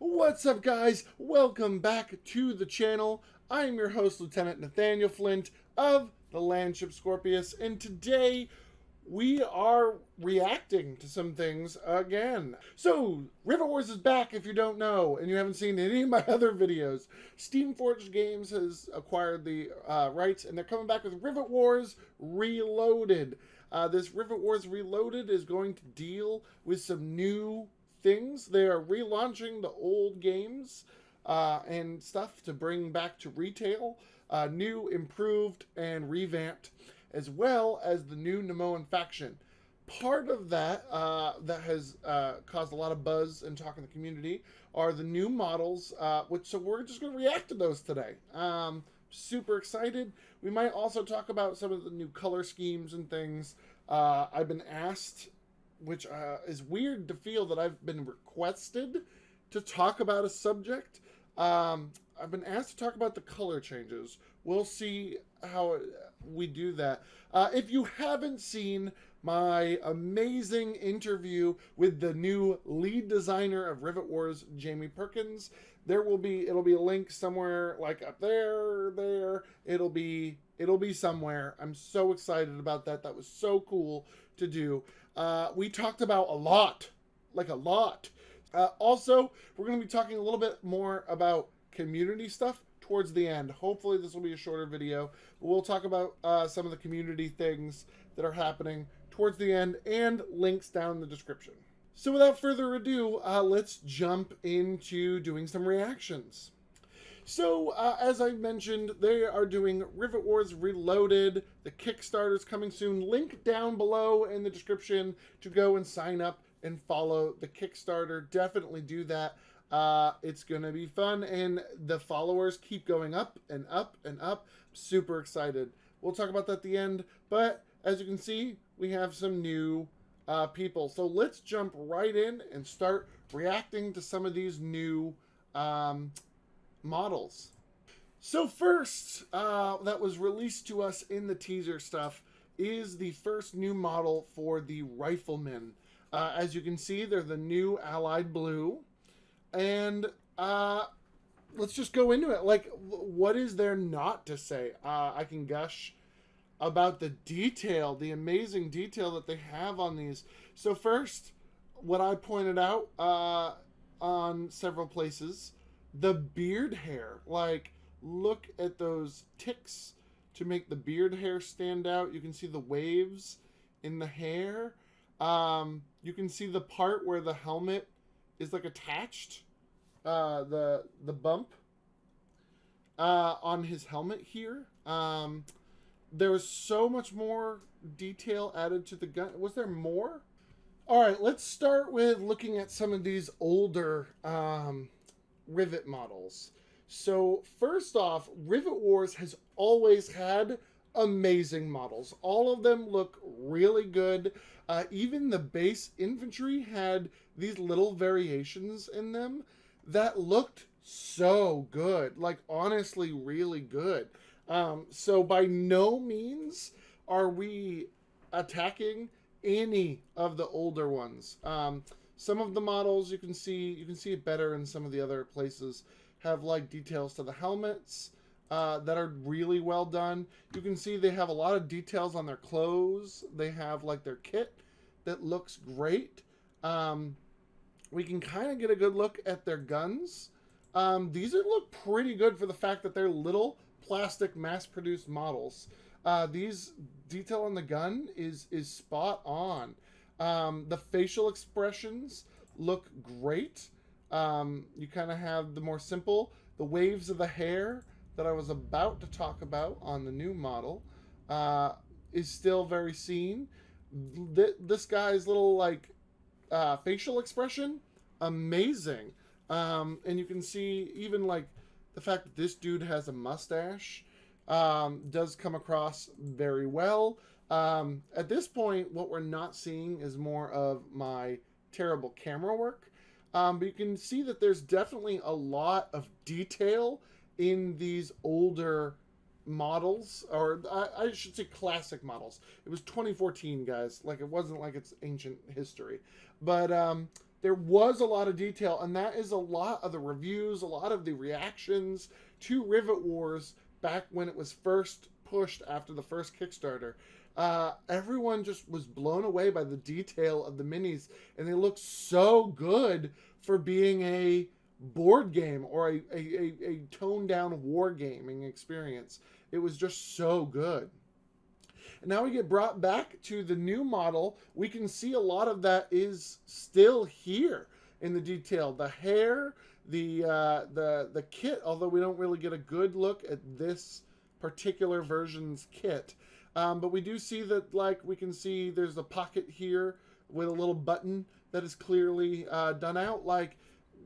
What's up, guys? Welcome back to the channel. I am your host, Lieutenant Nathaniel Flint of the Landship Scorpius, and today we are reacting to some things again. So, Rivet Wars is back if you don't know, and you haven't seen any of my other videos. Steamforged Games has acquired the rights, and they're coming back with Rivet Wars Reloaded. This Rivet Wars Reloaded is going to deal with some new things. They are relaunching the old games and stuff to bring back to retail, new, improved, and revamped, as well as the new Nemoan faction. Part of that that has caused a lot of buzz and talk in the community are the new models, so we're just going to react to those today. Super excited. We might also talk about some of the new color schemes and things. I've been asked, which is weird to feel that I've been requested to talk about a subject. I've been asked to talk about the color changes. We'll see how we do that. If you haven't seen my amazing interview with the new lead designer of Rivet Wars, Jamie Perkins, it'll be a link somewhere, like up there. It'll be somewhere. I'm so excited about that. That was so cool to do. We talked about a lot. Also, we're going to be talking a little bit more about community stuff towards the end. Hopefully this will be a shorter video, but we'll talk about some of the community things that are happening towards the end, and links down in the description. So without further ado, let's jump into doing some reactions. So, as I mentioned, they are doing Rivet Wars Reloaded. The Kickstarter's coming soon. Link down below in the description to go and sign up and follow the Kickstarter. Definitely do that. It's going to be fun, and the followers keep going up and up and up. Super excited. We'll talk about that at the end, but as you can see, we have some new people. So let's jump right in and start reacting to some of these new models. So first, that was released to us in the teaser stuff, is the first new model for the Riflemen. As you can see, they're the new Allied Blue. And let's just go into it. Like, what is there not to say? I can gush about the detail, the amazing detail that they have on these. So first, what I pointed out on several places, the beard hair. Like, look at those ticks to make the beard hair stand out. You can see the waves in the hair. You can see the part where the helmet is like attached, the bump on his helmet here. There was so much more detail added to the gun. Was there more? All right, let's start with looking at some of these older Rivet models. So first off, Rivet Wars has always had amazing models. All of them look really good. Even the base infantry had these little variations in them that looked so good. Like, honestly, really good. So by no means are we attacking any of the older ones. Some of the models you can see it better in some of the other places, have like details to the helmets that are really well done. You can see they have a lot of details on their clothes. They have like their kit that looks great. We can kind of get a good look at their guns. These look pretty good for the fact that they're little plastic mass-produced models. These detail on the gun is spot on. The facial expressions look great. You kind of have the more simple, the waves of the hair that I was about to talk about on the new model is still very seen. This guy's little like facial expression, amazing. And you can see even like the fact that this dude has a mustache does come across very well. At this point, what we're not seeing is more of my terrible camera work. But you can see that there's definitely a lot of detail in these older models, or I should say classic models. It was 2014, guys. Like, it wasn't like it's ancient history. But there was a lot of detail, and that is a lot of the reviews, a lot of the reactions to Rivet Wars back when it was first pushed after the first Kickstarter. Everyone just was blown away by the detail of the minis, and they look so good for being a board game or a toned down wargaming experience. It was just so good. And now we get brought back to the new model. We can see a lot of that is still here in the detail. The hair, the kit, although we don't really get a good look at this particular version's kit. But we do see that, like, we can see there's a pocket here with a little button that is clearly done out. Like,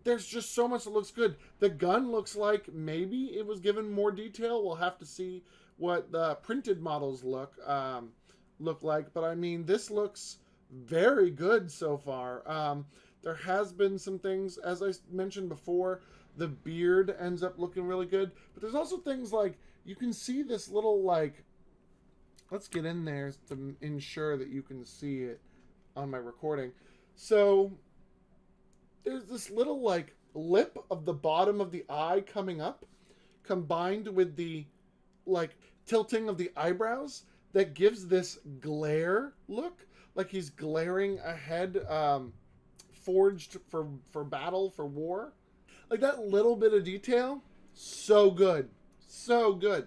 there's just so much that looks good. The gun looks like maybe it was given more detail. We'll have to see what the printed models look like. But I mean, this looks very good so far. There has been some things, as I mentioned before, the beard ends up looking really good. But there's also things like, you can see this little, like, let's get in there to ensure that you can see it on my recording. So there's this little, like, lip of the bottom of the eye coming up, combined with the, like, tilting of the eyebrows that gives this glare look, like he's glaring ahead, forged for battle, for war. Like, that little bit of detail, so good. So good.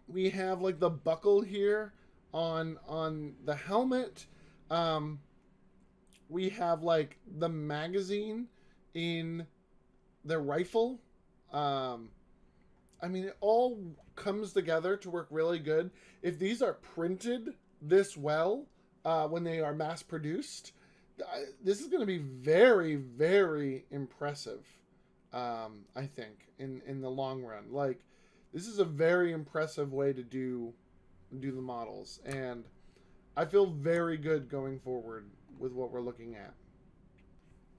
We have, like, the buckle here on the helmet. We have, like, the magazine in the rifle. I mean, it all comes together to work really good. If these are printed this well when they are mass produced, this is going to be very, very impressive, I think, in the long run. Like, this is a very impressive way to do the models, and I feel very good going forward with what we're looking at.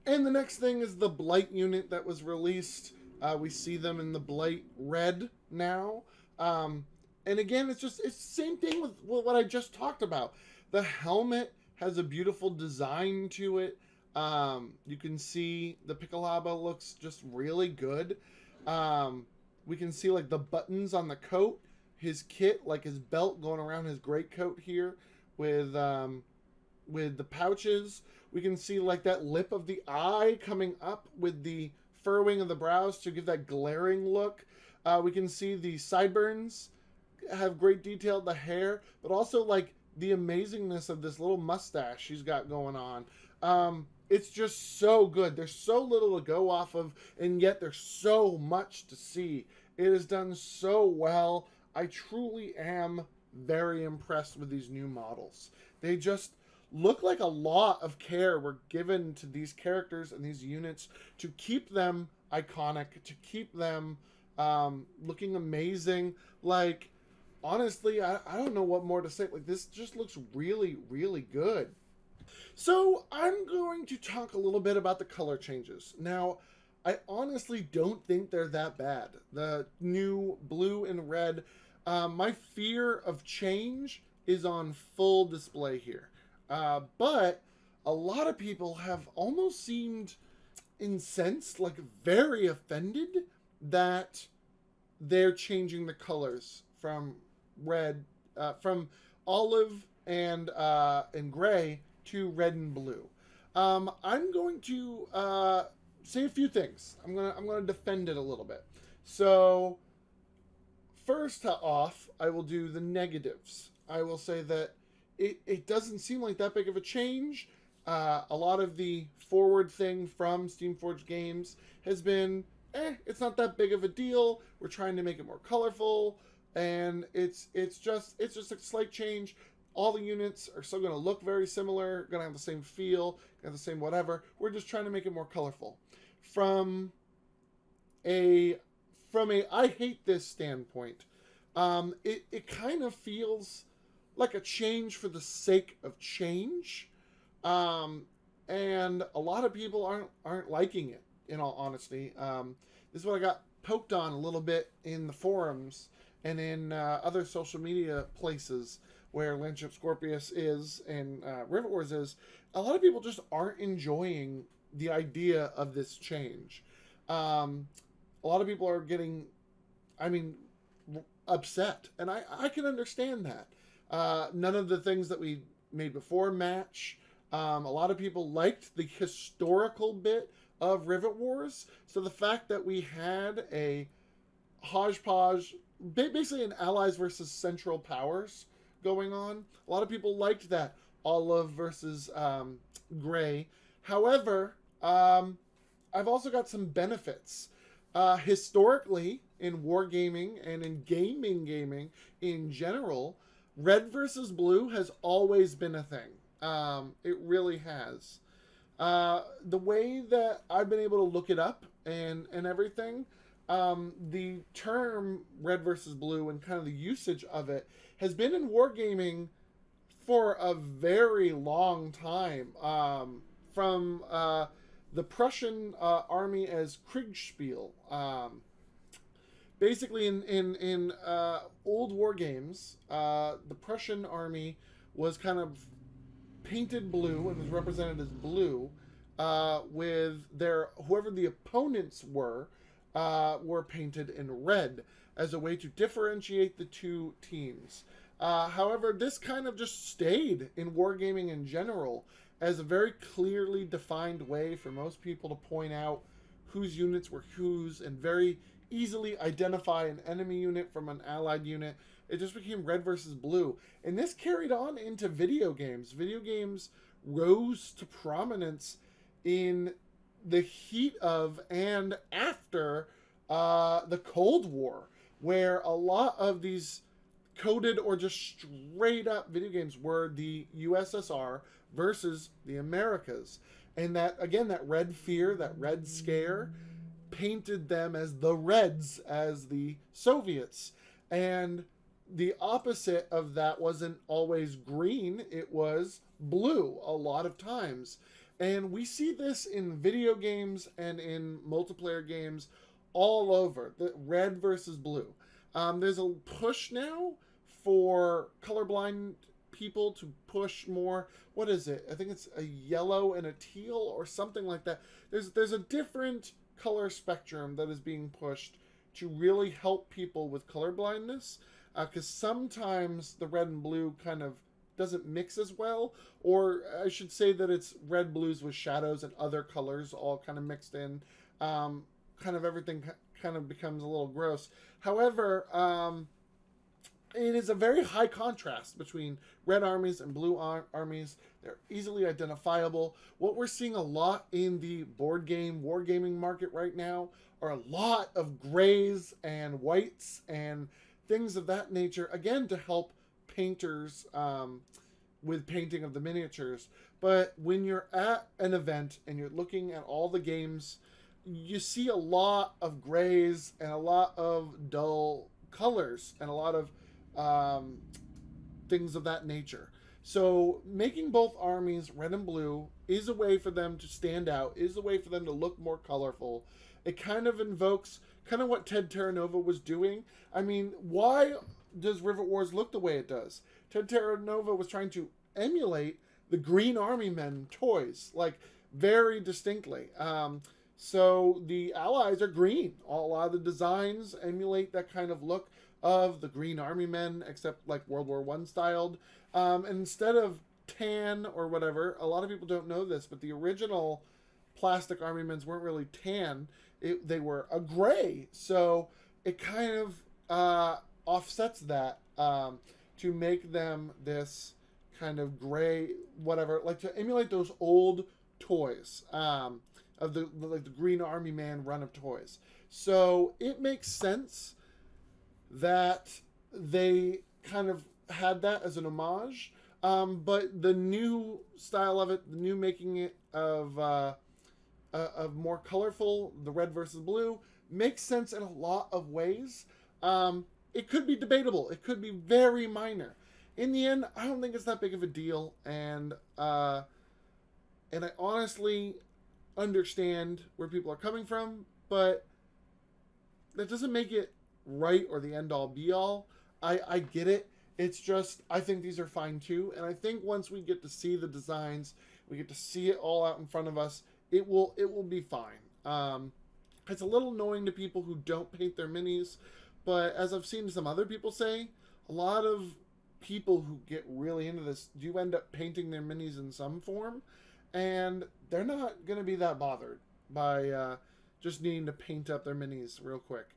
And the next thing is the Blight unit that was released. We see them in the Blight Red now. And again, it's the same thing with what I just talked about. The helmet has a beautiful design to it. You can see the Piccolaba looks just really good. We can see, like, the buttons on the coat, his kit, like his belt going around his greatcoat here with the pouches. We can see, like, that lip of the eye coming up with the furrowing of the brows to give that glaring look. We can see the sideburns have great detail, the hair, but also, like, the amazingness of this little mustache she's got going on. It's just so good. There's so little to go off of, and yet there's so much to see. It is done so well. I truly am very impressed with these new models. They just look like a lot of care were given to these characters and these units to keep them iconic, to keep them looking amazing. Like, honestly, I don't know what more to say. Like, this just looks really, really good. So I'm going to talk a little bit about the color changes. Now, I honestly don't think they're that bad. The new blue and red, my fear of change is on full display here. But a lot of people have almost seemed incensed, like very offended that they're changing the colors from red, from olive and gray to red and blue. I'm going to say a few things. I'm gonna defend it a little bit. So first off, I will do the negatives. I will say that it doesn't seem like that big of a change. A lot of the forward thing from Steamforged Games has been, it's not that big of a deal. We're trying to make it more colorful, and it's just a slight change. All the units are still going to look very similar, going to have the same feel, have the same whatever. We're just trying to make it more colorful. From a I hate this standpoint, it kind of feels like a change for the sake of change, and a lot of people aren't liking it. In all honesty, this is what I got poked on a little bit in the forums and in other social media places. where Landship Scorpius is and Rivet Wars is, a lot of people just aren't enjoying the idea of this change. A lot of people are getting, upset, and I can understand that. None of the things that we made before match. A lot of people liked the historical bit of Rivet Wars, so the fact that we had a hodgepodge, basically an allies versus central powers going on, a lot of people liked that. Olive versus gray. However, I've also got some benefits. Historically, in wargaming and in gaming in general, red versus blue has always been a thing. It really has. The way that I've been able to look it up and everything, the term red versus blue and kind of the usage of it has been in wargaming for a very long time. From the Prussian army as Kriegspiel. Basically, in old war games, the Prussian army was kind of painted blue and was represented as blue, with whoever the opponents were painted in red as a way to differentiate the two teams. However, this kind of just stayed in wargaming in general as a very clearly defined way for most people to point out whose units were whose and very easily identify an enemy unit from an allied unit. It just became red versus blue. And this carried on into video games. Video games rose to prominence in the heat of and after the Cold War, where a lot of these coded or just straight up video games were the USSR versus the Americas. And that, again, that red fear, that red scare, painted them as the Reds, as the Soviets. And the opposite of that wasn't always green, it was blue a lot of times. And we see this in video games and in multiplayer games all over, the red versus blue. There's a push now for colorblind people to push more. What is it? I think it's a yellow and a teal or something like that. There's a different color spectrum that is being pushed to really help people with color blindness, because sometimes the red and blue kind of doesn't mix as well, or I should say that it's red blues with shadows and other colors all kind of mixed in. Kind of everything kind of becomes a little gross. However, it is a very high contrast between red armies and blue armies. They're easily identifiable. What we're seeing a lot in the board game, wargaming market right now are a lot of grays and whites and things of that nature, again, to help painters with painting of the miniatures. But when you're at an event and you're looking at all the games, you see a lot of grays and a lot of dull colors and a lot of things of that nature. So making both armies red and blue is a way for them to stand out, is a way for them to look more colorful. It kind of invokes kind of what Ted Terranova was doing. I mean, why does Rivet Wars look the way it does? Ted Terranova was trying to emulate the Green Army Men toys, like very distinctly. So the allies are green. A lot of the designs emulate that kind of look of the Green Army Men, except like World War I styled. And instead of tan or whatever, a lot of people don't know this, but the original plastic Army Men's weren't really tan. They were a gray. So it kind of offsets that to make them this kind of gray, whatever, like to emulate those old toys of the Green Army Man run of toys. So it makes sense that they kind of had that as an homage, but the new style of it, the new making it of more colorful, the red versus blue, makes sense in a lot of ways. It could be debatable. It could be very minor. In the end, I don't think it's that big of a deal, and I honestly understand where people are coming from, but that doesn't make it right or the end all be all. I get it. It's just, I think these are fine too. And I think once we get to see the designs, we get to see it all out in front of us, it will be fine. It's a little annoying to people who don't paint their minis, but as I've seen some other people say, a lot of people who get really into this do end up painting their minis in some form, and they're not going to be that bothered by just needing to paint up their minis real quick.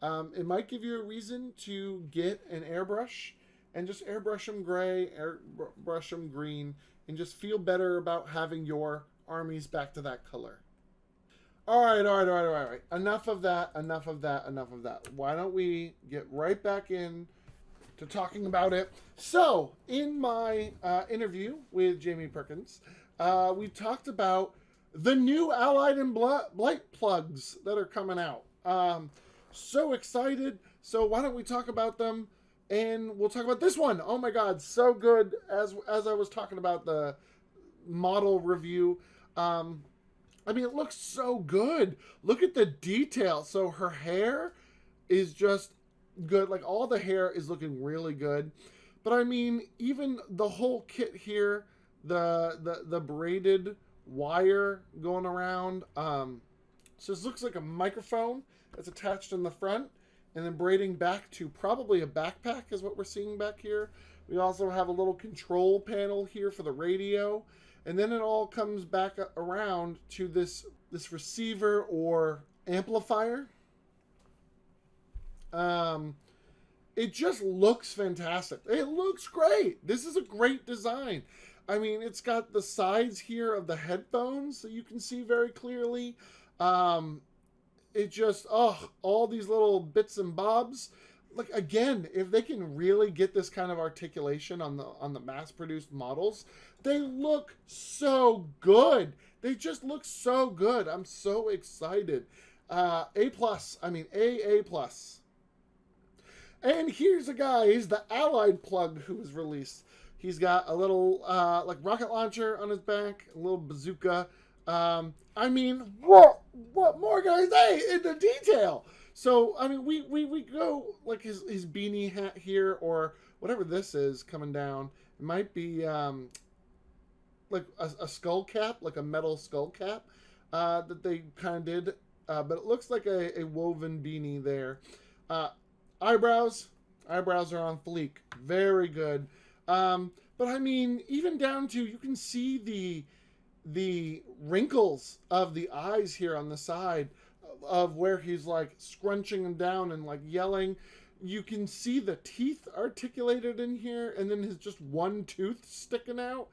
It might give you a reason to get an airbrush and just airbrush them gray, airbrush them green, and just feel better about having your armies back to that color. All right. Enough of that. Why don't we get right back in to talking about it? So, in my interview with Jamie Perkins, we talked about the new Alliesand Blight plugs that are coming out. So excited. So why don't we talk about them? And we'll talk about this one. Oh my God, so good. As I was talking about the model review, I mean, it looks so good. Look at the detail. So her hair is just good. Like, all the hair is looking really good. But I mean, even the whole kit here, the braided wire going around. So this looks like a microphone that's attached in the front and then braiding back to probably a backpack is what we're seeing back here. We also have a little control panel here for the radio. And then it all comes back around to this receiver or amplifier. It just looks fantastic. It looks great. This is a great design. I mean, it's got the sides here of the headphones that you can see very clearly. It just, all these little bits and bobs. Like, again, if they can really get this kind of articulation on the mass-produced models, they look so good. They just look so good. I'm so excited. A+. I mean, A+. And here's a guy. He's the Allied Plug who was released. He's got a little, like, rocket launcher on his back, a little bazooka. I mean, what more can I say in the detail? So, I mean, we go, like, his beanie hat here, or whatever this is coming down. It might be, like, a skull cap, like a metal skull cap, that they kind of did. But it looks like a woven beanie there. Eyebrows are on fleek. Very good. But, I mean, even down to, you can see the wrinkles of the eyes here on the side of where he's like scrunching them down and like yelling. You can see the teeth articulated in here, and then his just one tooth sticking out.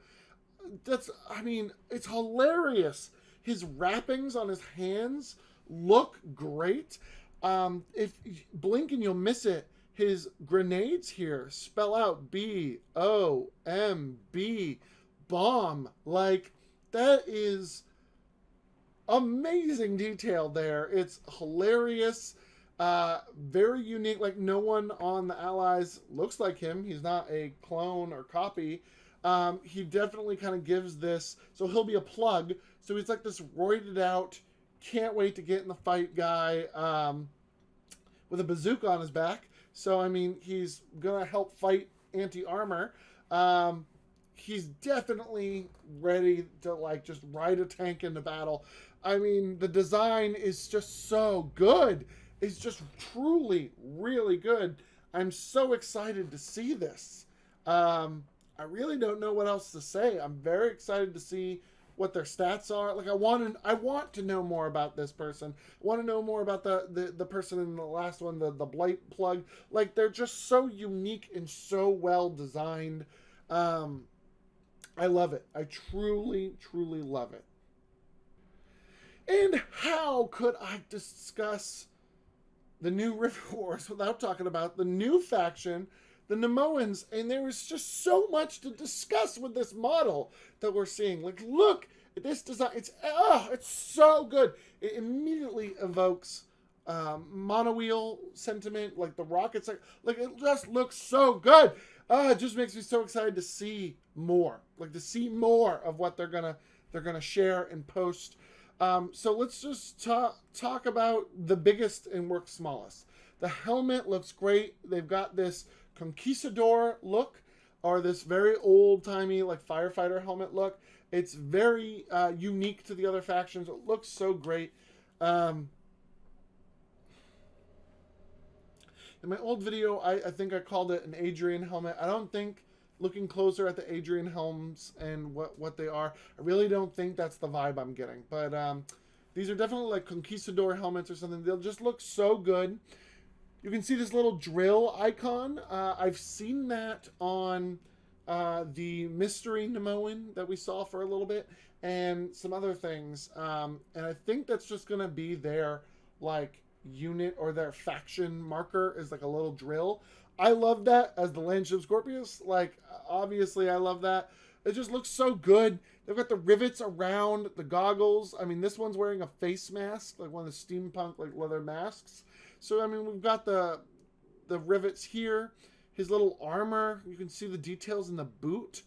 I mean, it's hilarious. His wrappings on his hands look great. If you blink and you'll miss it, his grenades here spell out BOMB, bomb. Like, that is amazing detail there. It's hilarious. Very unique. Like, no one on the Allies looks like him. He's not a clone or copy. He definitely kind of gives this. So he'll be a plug. So he's like this roided out, can't wait to get in the fight guy with a bazooka on his back. So, I mean, he's going to help fight anti-armor. He's definitely ready to, like, just ride a tank into battle. I mean, the design is just so good. It's just truly really good. I'm so excited to see this. I really don't know what else to say. I'm very excited to see what their stats are. Like, I want to know more about this person. I want to know more about the person in the last one, the Blight Plug. Like, they're just so unique and so well designed. I love it. I truly, truly love it. And how could I discuss the new Rivet Wars without talking about the new faction, the Nemoans? And there is just so much to discuss with this model that we're seeing. Like, look at this design. It's so good. It immediately evokes monowheel sentiment, like the rockets. Like it just looks so good. It just makes me so excited to see more. Like, to see more of what they're gonna share and post. So let's just talk about the biggest and work smallest. The helmet looks great. They've got this conquistador look, or this very old-timey, like, firefighter helmet look. It's very unique to the other factions. It looks so great. In my old video, I think I called it an Adrian helmet. I don't think, looking closer at the Adrian helms and what they are, I really don't think that's the vibe I'm getting. But these are definitely like conquistador helmets or something. They'll just look so good. You can see this little drill icon. I've seen that on the mystery Nemoan that we saw for a little bit, and some other things. And I think that's just going to be their, like, unit or their faction marker is like a little drill. I love that as the Landship Scorpius. Like, obviously I love that. It just looks so good. They've got the rivets around the goggles. I mean, this one's wearing a face mask, like one of the steampunk, like, leather masks. So, I mean, we've got the rivets here. His little armor. You can see the details in the boot.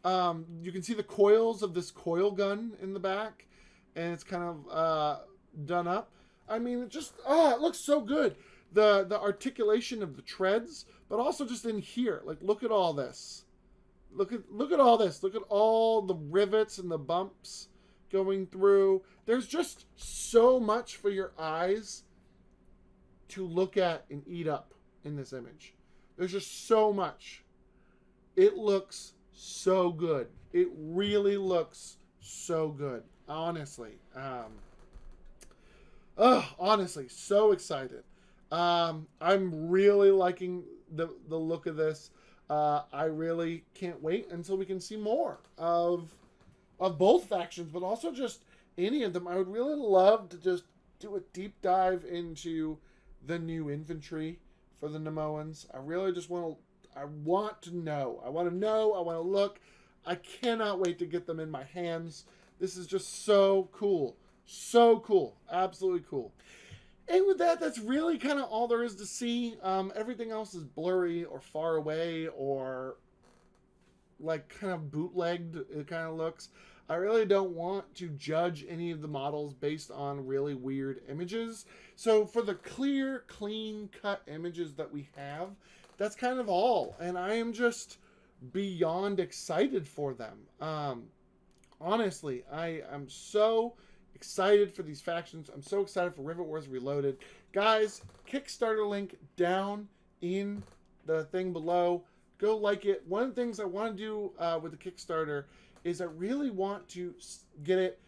You can see the coils of this coil gun in the back. And it's kind of done up. I mean, it just, it looks so good. The articulation of the treads, but also just in here. Like, look at all this. Look at all this. Look at all the rivets and the bumps going through. There's just so much for your eyes to look at and eat up in this image. There's just so much. It looks so good. It really looks so good. Honestly. Honestly, so excited. I'm really liking the look of this. I really can't wait until we can see more of both factions, but also just any of them. I would really love to just do a deep dive into the new infantry for the Nemoans. I really just want to know. I want to look. I cannot wait to get them in my hands. This is just so cool. So cool. Absolutely cool. And with that, that's really kind of all there is to see. Everything else is blurry or far away or like kind of bootlegged, it kind of looks. I really don't want to judge any of the models based on really weird images. So for the clear, clean cut images that we have, that's kind of all. And I am just beyond excited for them. Honestly, I am so excited for these factions. I'm so excited for Rivet Wars Reloaded. Guys, Kickstarter link down in the thing below. Go like it. One of the things I want to do with the Kickstarter is I really want to get it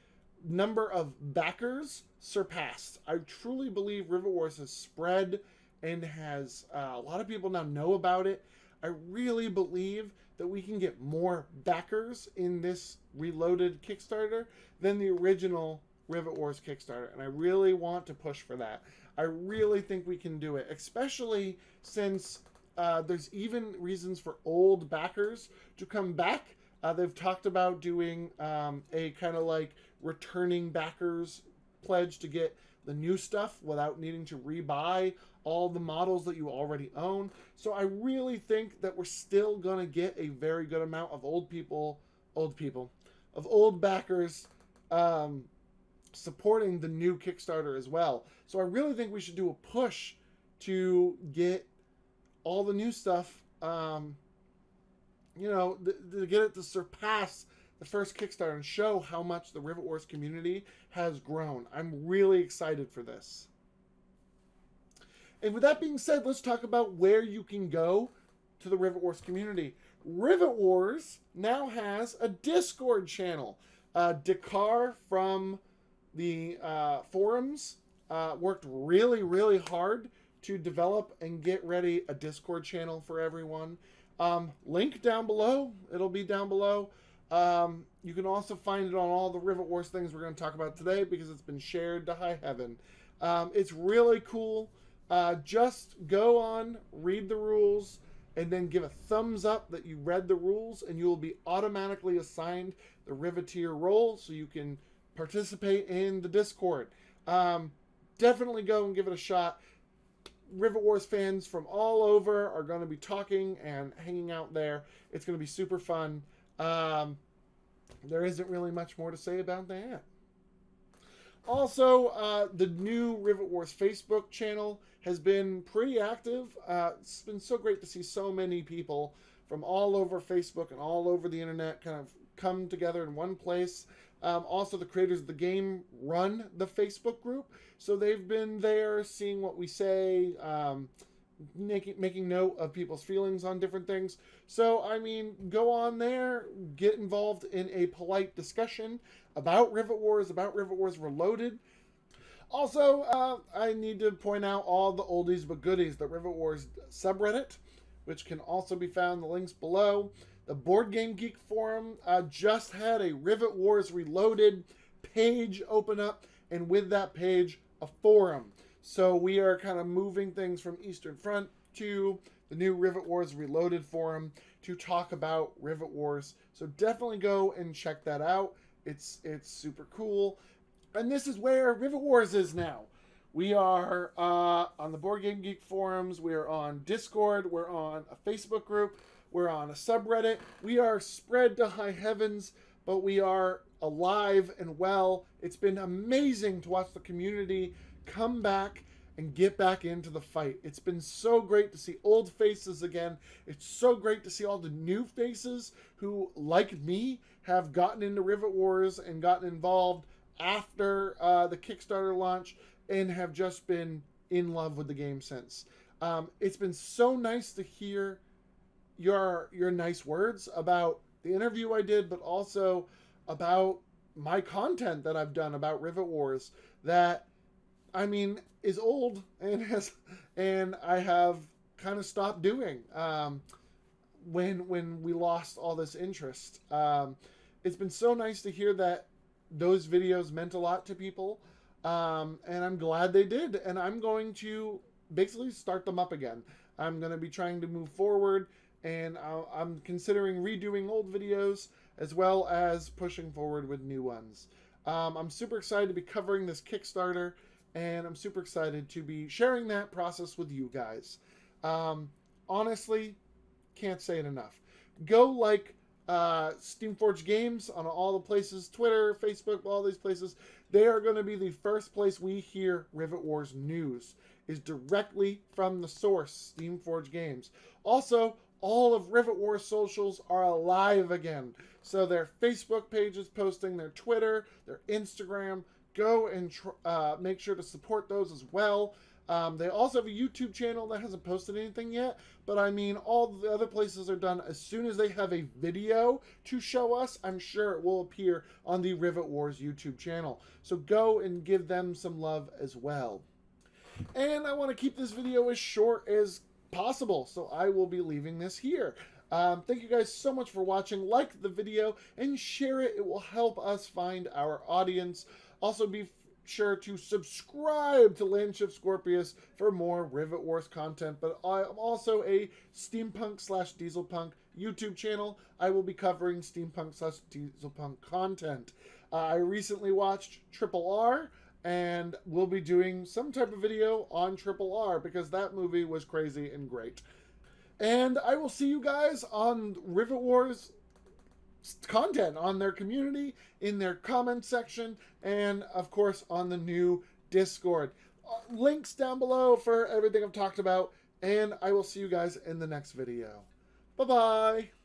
number of backers surpassed. I truly believe Rivet Wars has spread and has a lot of people now know about it. I really believe that we can get more backers in this Reloaded Kickstarter than the original Rivet Wars Kickstarter, and I really want to push for that. I really think we can do it, especially since there's even reasons for old backers to come back. They've talked about doing a kind of like returning backers pledge to get the new stuff without needing to rebuy all the models that you already own. So I really think that we're still going to get a very good amount of old backers supporting the new Kickstarter as well. So I really think we should do a push to get all the new stuff, to get it to surpass the first Kickstarter and show how much the Rivet Wars community has grown. I'm really excited for this. And with that being said, let's talk about where you can go to the Rivet Wars community. Rivet Wars now has a Discord channel. Dakar from the forums worked really, really hard to develop and get ready a Discord channel for everyone. Link down below. It'll be down below. You can also find it on all the Rivet Wars things we're going to talk about today because it's been shared to high heaven. It's really cool. Just go on, read the rules, and then give a thumbs up that you read the rules, and you will be automatically assigned the Riveteer role so you can participate in the Discord. Definitely go and give it a shot. Rivet Wars fans from all over are going to be talking and hanging out there. It's going to be super fun. There isn't really much more to say about that. Also, the new Rivet Wars Facebook channel has been pretty active. It's been so great to see so many people from all over Facebook and all over the internet kind of come together in one place. Also, the creators of the game run the Facebook group, so they've been there seeing what we say, making note of people's feelings on different things. So, I mean, go on there, get involved in a polite discussion about Rivet Wars Reloaded. Also, I need to point out all the oldies but goodies. The Rivet Wars subreddit, which can also be found in the links below. The Boardgame Geek forum just had a Rivet Wars Reloaded page open up, and with that page, a forum. So we are kind of moving things from Eastern Front to the new Rivet Wars Reloaded forum to talk about Rivet Wars. So definitely go and check that out. It's super cool. And this is where Rivet Wars is now. We are on the Board Game Geek forums. We are on Discord. We're on a Facebook group. We're on a subreddit. We are spread to high heavens, but we are alive and well. It's been amazing to watch the community come back and get back into the fight. It's been so great to see old faces again. It's so great to see all the new faces who, like me, have gotten into Rivet Wars and gotten involved after the Kickstarter launch and have just been in love with the game since. It's been so nice to hear your nice words about the interview I did, but also about my content that I've done about Rivet Wars that, I mean, is old and I have kind of stopped doing when we lost all this interest. It's been so nice to hear that those videos meant a lot to people, and I'm glad they did, and I'm going to basically start them up again. I'm going to be trying to move forward, and I'm considering redoing old videos as well as pushing forward with new ones. I'm super excited to be covering this Kickstarter, and I'm super excited to be sharing that process with you guys. Honestly, can't say it enough. Go like Steamforged Games on all the places, Twitter, Facebook, all these places. They are going to be the first place we hear Rivet Wars news, is directly from the source, Steamforged Games. Also, all of Rivet Wars socials are alive again. So their Facebook page is posting, their Twitter, their Instagram. Go and make sure to support those as well. They also have a YouTube channel that hasn't posted anything yet, but I mean, all the other places are done. As soon as they have a video to show us, I'm sure it will appear on the Rivet Wars YouTube channel. So go and give them some love as well. And I want to keep this video as short as possible, so I will be leaving this here. Thank you guys so much for watching. Like the video and share it. It will help us find our audience. Also, be sure to subscribe to Landshift Scorpius for more Rivet Wars content, but I'm also a steampunk/dieselpunk YouTube channel. I will be covering steampunk/dieselpunk content. I recently watched Triple R, and we'll be doing some type of video on Triple R because that movie was crazy and great. And I will see you guys on Rivet Wars content, on their community, in their comment section, and of course on the new Discord. Links down below for everything I've talked about, and I will see you guys in the next video. Bye-bye!